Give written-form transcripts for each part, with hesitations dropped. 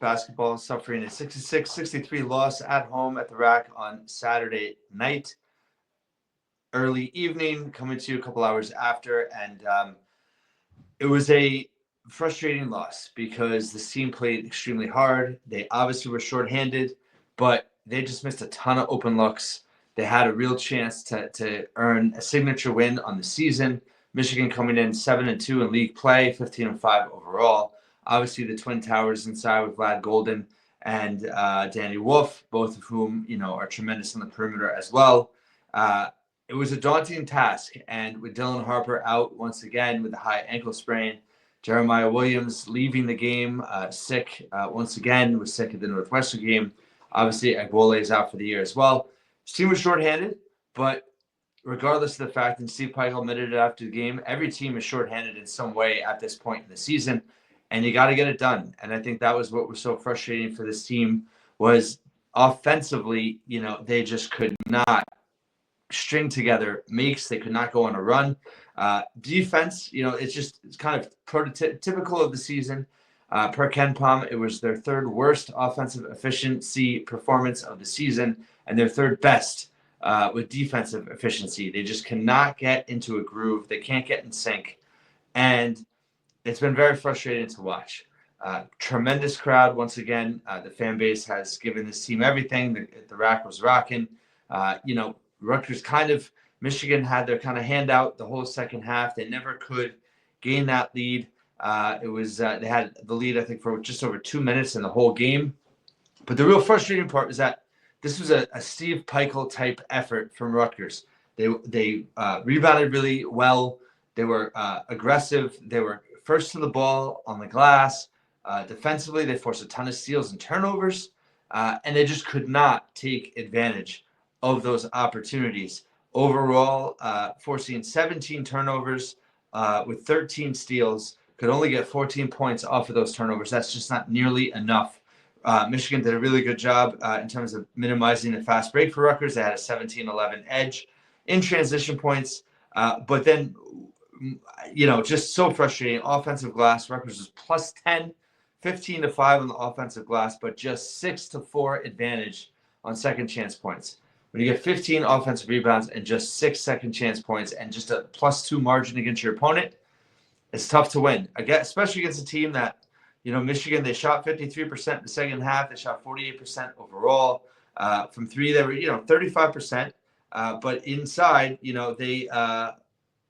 basketball suffering a 66-63 loss at home at the Rack on Saturday night, early evening, coming to you a couple hours after. And it was a frustrating loss because the team played extremely hard. They obviously were shorthanded, but they just missed a ton of open looks. They had a real chance to earn a signature win on the season. Michigan coming in 7-2 in league play, 15-5 overall. Obviously, the Twin Towers inside with Vlad Golden and Danny Wolf, both of whom are tremendous on the perimeter as well. It was a daunting task, and with Dylan Harper out once again with a high ankle sprain, Jeremiah Williams leaving the game sick once again, was sick at the Northwestern game. Obviously, Agbole is out for the year as well. His team was shorthanded, but regardless of the fact, and Steve Peichel admitted it after the game, every team is shorthanded in some way at this point in the season, and you got to get it done. And I think that was what was so frustrating for this team was offensively, they just could not string together makes. They could not go on a run. Defense, it's kind of prototypical of the season. Per KenPom, it was their third worst offensive efficiency performance of the season and their third best with defensive efficiency. They just cannot get into a groove. They can't get in sync. And it's been very frustrating to watch. Tremendous crowd. Once again, the fan base has given this team everything. The Rack was rocking. Rutgers Michigan had their kind of handout the whole second half. They never could gain that lead. They had the lead, I think, for just over 2 minutes in the whole game. But the real frustrating part is that this was a Steve Peichel type effort from Rutgers. They rebounded really well. They were aggressive. They were first to the ball on the glass. Defensively, they forced a ton of steals and turnovers, and they just could not take advantage of those opportunities. Overall, forcing 17 turnovers with 13 steals, could only get 14 points off of those turnovers. That's just not nearly enough. Michigan did a really good job in terms of minimizing the fast break for Rutgers. They had a 17-11 edge in transition points. But then, just so frustrating. Offensive glass, Rutgers was plus 10, 15-5 on the offensive glass, but just 6-4 advantage on second chance points. When you get 15 offensive rebounds and just 6 second chance points and just a +2 margin against your opponent, it's tough to win. Again, especially against a team that, Michigan, they shot 53% in the second half. They shot 48% overall. From three, they were, 35%. But inside, they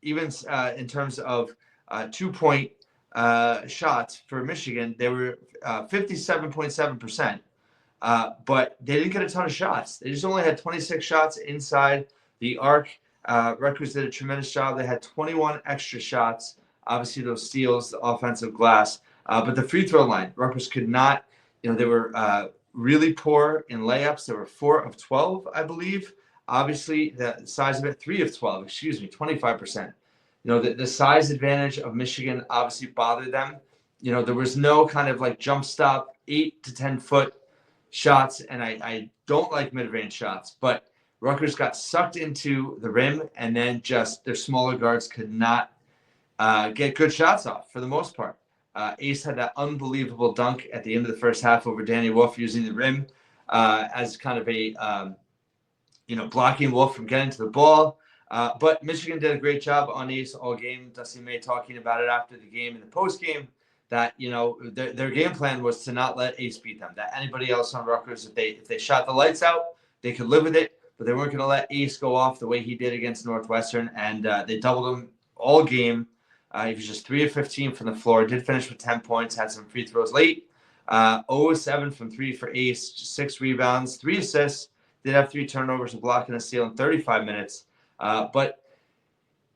even in terms of 2-point shots for Michigan, they were 57.7%. But they didn't get a ton of shots. They just only had 26 shots inside the arc. Rutgers did a tremendous job. They had 21 extra shots. Obviously, those steals, the offensive glass. But the free throw line, Rutgers could not, they were really poor in layups. They were 4 of 12, I believe. Obviously, the size of it, 3 of 12, 25%. The size advantage of Michigan obviously bothered them. There was no kind of like jump stop, 8 to 10 foot shots, and I don't like mid-range shots, but Rutgers got sucked into the rim, and then just their smaller guards could not get good shots off for the most part. Ace had that unbelievable dunk at the end of the first half over Danny Wolf using the rim as kind of a blocking Wolf from getting to the ball. But Michigan did a great job on Ace all game. Dusty May talking about it after the game and the post game that their game plan was to not let Ace beat them. That anybody else on Rutgers, if they shot the lights out, they could live with it. But they weren't going to let Ace go off the way he did against Northwestern, and they doubled him all game. He was just 3 of 15 from the floor. Did finish with 10 points. Had some free throws late. 0-7 from 3 for Ace. 6 rebounds, 3 assists. Did have 3 turnovers, a block, and a steal in 35 minutes. But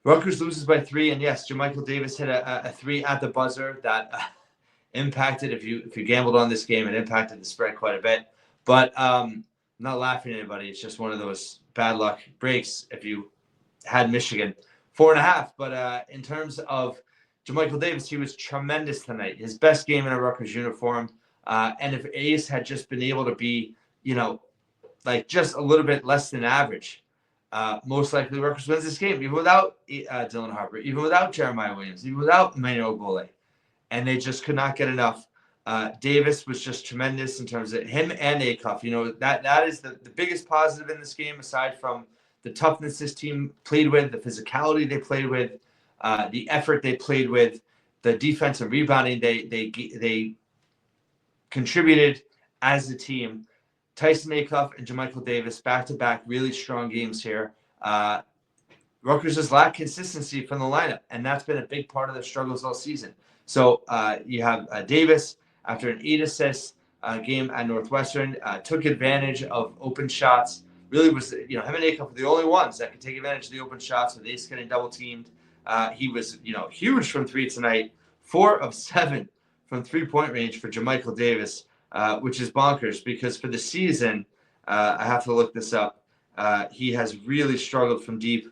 Rutgers loses by 3, and yes, Jermichael Davis hit a 3 at the buzzer that impacted. If you gambled on this game, it impacted the spread quite a bit. But I'm not laughing at anybody. It's just one of those bad luck breaks. If you had Michigan 4.5, but in terms of Jermichael Davis, he was tremendous tonight. His best game in a Rutgers uniform. And if Ace had just been able to be, just a little bit less than average, most likely Rutgers wins this game, even without Dylan Harper, even without Jeremiah Williams, even without Emmanuel Gole. And they just could not get enough Davis was just tremendous in terms of him and Acuff. That is the biggest positive in this game, aside from the toughness this team played with, the physicality they played with, the effort they played with, the defensive rebounding they contributed as a team. Tyson Acuff and JaMychal Davis back-to-back really strong games here. Rutgers has lacked consistency from the lineup, and that's been a big part of their struggles all season. So you have Davis, after an 8-assist game at Northwestern, took advantage of open shots. Really was, him and Acuff were the only ones that could take advantage of the open shots with Ace getting double-teamed. He was, huge from three tonight. 4 of 7 from three-point range for JaMychal Davis, which is bonkers because for the season, I have to look this up, he has really struggled from deep.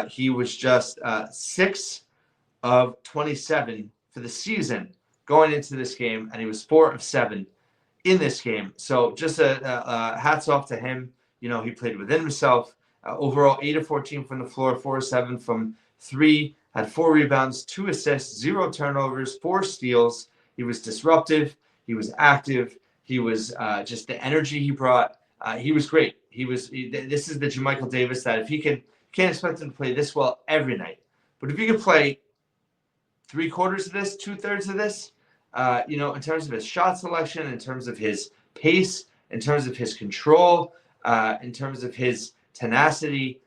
He was just 6 of 27 for the season going into this game, and he was 4 of 7 in this game. So just hats off to him. He played within himself. Overall, 8 of 14 from the floor, 4 of 7 from 3, had 4 rebounds, 2 assists, 0 turnovers, 4 steals. He was disruptive. He was active. He was just the energy he brought. He was great. This is the JaMychal Davis that if he can't expect him to play this well every night. But if he could play 3/4 of this, 2/3 of this, in terms of his shot selection, in terms of his pace, in terms of his control, in terms of his tenacity,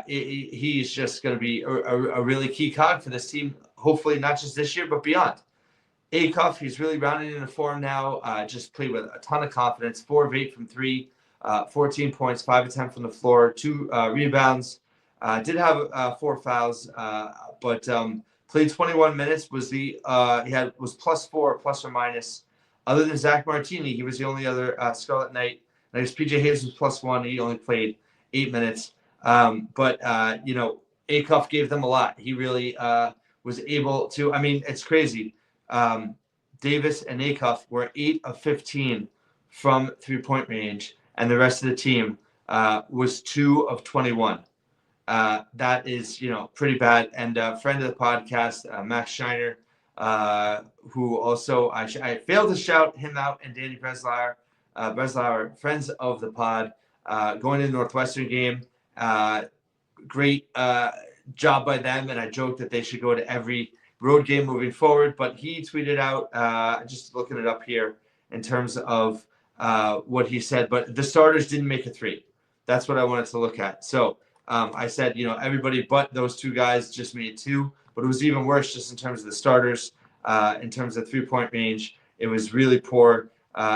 he's just going to be a really key cog for this team, hopefully not just this year, but beyond. Acuff, he's really rounding into form now, just played with a ton of confidence, 4 of 8 from 3, 14 points, 5 of 10 from the floor, 2 rebounds. Did have 4 fouls, but played 21 minutes. Was +4, plus or minus. Other than Zach Martini, he was the only other Scarlet Knight. I guess PJ Hayes was +1. He only played 8 minutes. But Acuff gave them a lot. He really was able to. I mean, it's crazy. Davis and Acuff were 8 of 15 from three-point range, and the rest of the team was 2 of 21. That is, pretty bad. And a friend of the podcast, Max Shiner, who also I failed to shout him out, and Danny Breslauer, friends of the pod, going to the Northwestern game. Great job by them, and I joked that they should go to every road game moving forward. But he tweeted out, just looking it up here in terms of what he said, but the starters didn't make a 3. That's what I wanted to look at. So I said, everybody but those 2 guys just made 2, but it was even worse just in terms of the starters, in terms of three-point range. It was really poor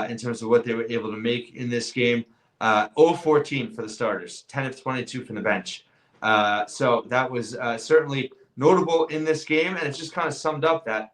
in terms of what they were able to make in this game. 0 of 14 for the starters, 10 of 22 from the bench. So that was certainly notable in this game, and it just kind of summed up that,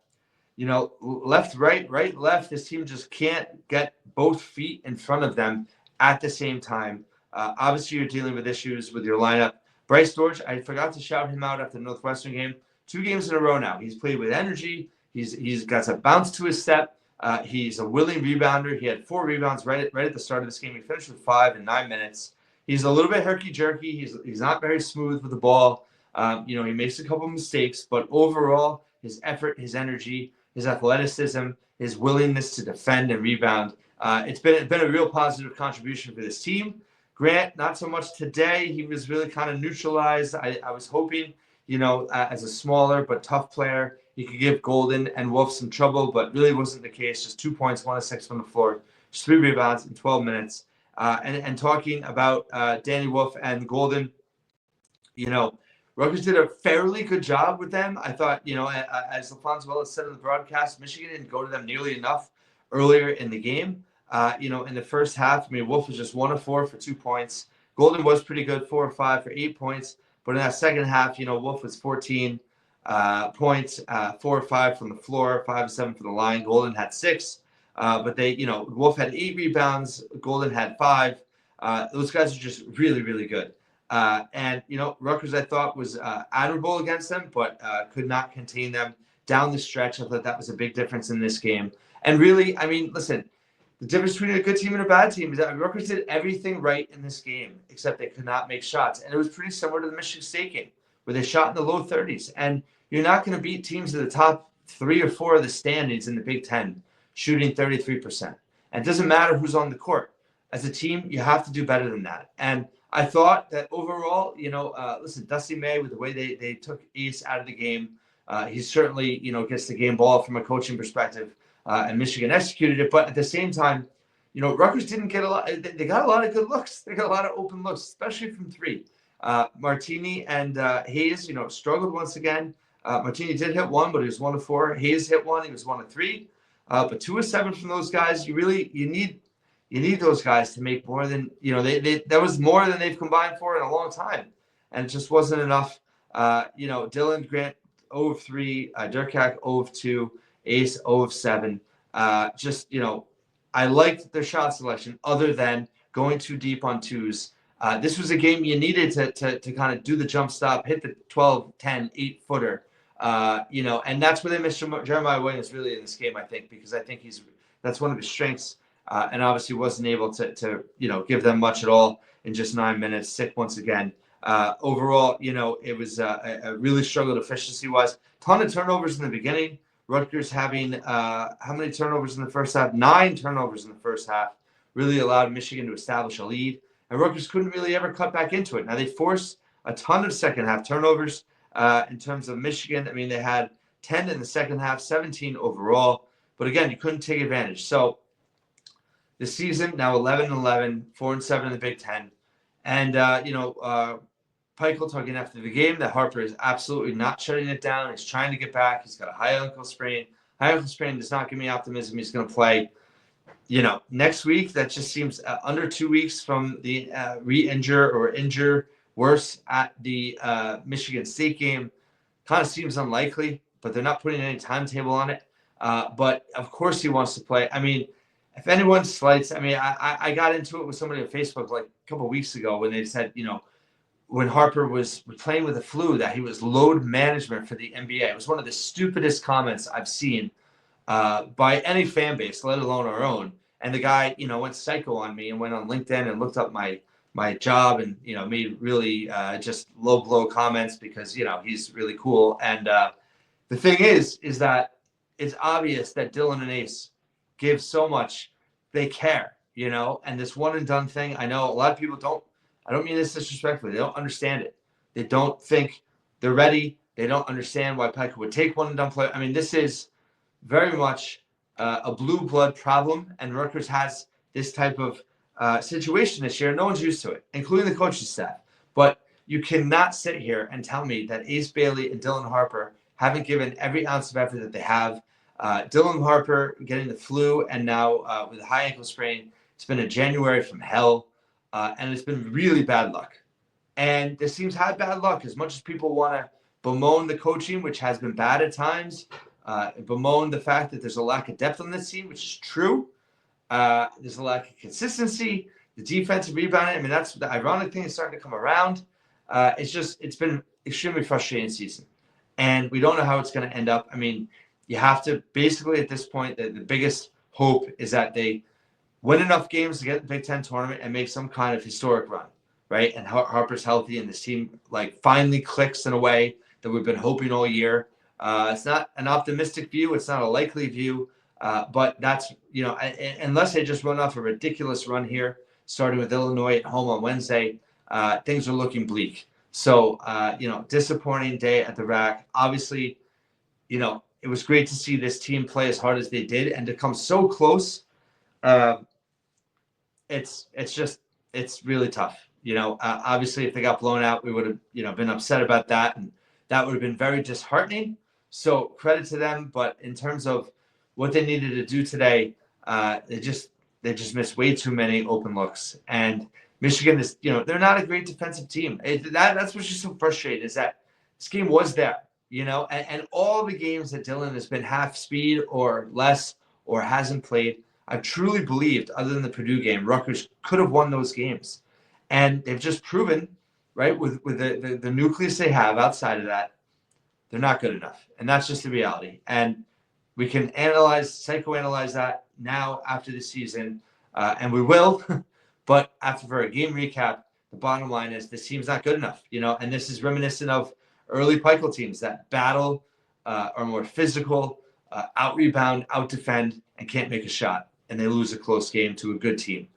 left, right, left, this team just can't get both feet in front of them at the same time. Obviously, you're dealing with issues with your lineup. Bryce George, I forgot to shout him out after the Northwestern game. 2 games in a row now. He's played with energy. He's got a bounce to his step. He's a willing rebounder. He had 4 rebounds right at the start of this game. He finished with 5 in 9 minutes. He's a little bit herky-jerky. He's not very smooth with the ball. He makes a couple mistakes, but overall, his effort, his energy, his athleticism, his willingness to defend and rebound, it's been a real positive contribution for this team. Grant, not so much today. He was really kind of neutralized. I was hoping, as a smaller but tough player, he could give Golden and Wolf some trouble, but really wasn't the case. Just 2 points, 1 of 6 from the floor, just 3 rebounds in 12 minutes. And talking about Danny Wolf and Golden, Rutgers did a fairly good job with them. I thought, as LaFonso Willis said in the broadcast, Michigan didn't go to them nearly enough earlier in the game. In the first half, Wolf was just 1 of 4 for 2 points. Golden was pretty good, 4 of 5 for 8 points. But in that second half, Wolf was 14 points, 4 of 5 from the floor, 5 of 7 from the line. Golden had 6. But Wolf had 8 rebounds. Golden had 5. Those guys are just really, really good. And Rutgers, I thought, was admirable against them, but could not contain them down the stretch. I thought that was a big difference in this game. And really, listen, the difference between a good team and a bad team is that Rutgers did everything right in this game, except they could not make shots. And it was pretty similar to the Michigan State game, where they shot in the low 30s. And you're not going to beat teams in the top 3 or 4 of the standings in the Big Ten shooting 33%. And it doesn't matter who's on the court. As a team, you have to do better than that. And I thought that overall, listen, Dusty May, with the way they took Ace out of the game, he certainly, gets the game ball from a coaching perspective, and Michigan executed it. But at the same time, Rutgers didn't get a lot. They got a lot of good looks. They got a lot of open looks, especially from three. Martini and Hayes, struggled once again. Martini did hit one, but he was 1 of 4. Hayes hit one. He was 1 of 3. But 2 of 7 from those guys. You need those guys to make more than, that was more than they've combined for in a long time. And it just wasn't enough. Dylan Grant 0 of 3, Durkak 0 of 2, Ace 0 of 7. I liked their shot selection other than going too deep on twos. This was a game you needed to kind of do the jump stop, hit the 12, 10, 8-footer. And that's where they missed Jeremiah Williams really in this game, I think, because I think that's one of his strengths, and obviously wasn't able to give them much at all in just 9 minutes. Sick once again. Overall, it was a really struggled efficiency-wise. Ton of turnovers in the beginning. Rutgers having how many turnovers in the first half? 9 turnovers in the first half. Really allowed Michigan to establish a lead. And Rutgers couldn't really ever cut back into it. Now, they forced a ton of second-half turnovers in terms of Michigan. I mean, they had 10 in the second half, 17 overall. But, again, you couldn't take advantage. So, the season, now 11-11, 4-7 in the Big Ten. And, Peichel talking after the game that Harper is absolutely not shutting it down. He's trying to get back. He's got a high ankle sprain. High ankle sprain does not give me optimism he's going to play. Next week, that just seems under 2 weeks from the re-injure or injure worse at the Michigan State game. Kind of seems unlikely, but they're not putting any timetable on it. But, of course, he wants to play. I mean, if anyone slights, I got into it with somebody on Facebook like a couple of weeks ago when they said, when Harper was playing with the flu, that he was load management for the NBA. It was one of the stupidest comments I've seen by any fan base, let alone our own. And the guy, went psycho on me and went on LinkedIn and looked up my job and, made really just low blow comments because, he's really cool. And the thing is that it's obvious that Dylan and Ace give so much. They care, and this one and done thing. I know a lot of people don't. I don't mean this disrespectfully. They don't understand it. They don't think they're ready. They don't understand why Peichel would take one and done play. I mean, this is very much a blue blood problem, and Rutgers has this type of situation this year. No one's used to it, including the coaching staff. But you cannot sit here and tell me that Ace Bailey and Dylan Harper haven't given every ounce of effort that they have. Dylan Harper getting the flu, and now with a high ankle sprain, it's been a January from hell. And it's been really bad luck. And this team's had bad luck. As much as people want to bemoan the coaching, which has been bad at times, bemoan the fact that there's a lack of depth on this team, which is true. There's a lack of consistency. The defensive rebounding, that's the ironic thing is starting to come around. It's been extremely frustrating season. And we don't know how it's going to end up. You have to basically at this point, the biggest hope is that they win enough games to get the Big Ten tournament and make some kind of historic run, right? And Harper's healthy, and this team finally clicks in a way that we've been hoping all year. It's not an optimistic view; it's not a likely view, but that's unless they just run off a ridiculous run here, starting with Illinois at home on Wednesday, things are looking bleak. So disappointing day at the rack. Obviously, it was great to see this team play as hard as they did and to come so close. It's really tough. Obviously if they got blown out, we would have, been upset about that. And that would have been very disheartening. So credit to them. But in terms of what they needed to do today, they just missed way too many open looks. And Michigan is, they're not a great defensive team. That's what's just so frustrating is that this game was there, and all the games that Dylan has been half speed or less or hasn't played, I truly believed, other than the Purdue game, Rutgers could have won those games. And they've just proven, right, with the nucleus they have outside of that, they're not good enough. And that's just the reality. And we can psychoanalyze that now after the season, and we will. But for a game recap, the bottom line is this team's not good enough, and this is reminiscent of early Peichel teams that battle, are more physical, out-rebound, out-defend, and can't make a shot. And they lose a close game to a good team.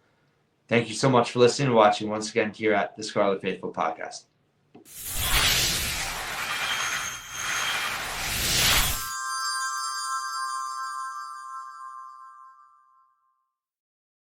Thank you so much for listening and watching once again here at the Scarlet Faithful Podcast.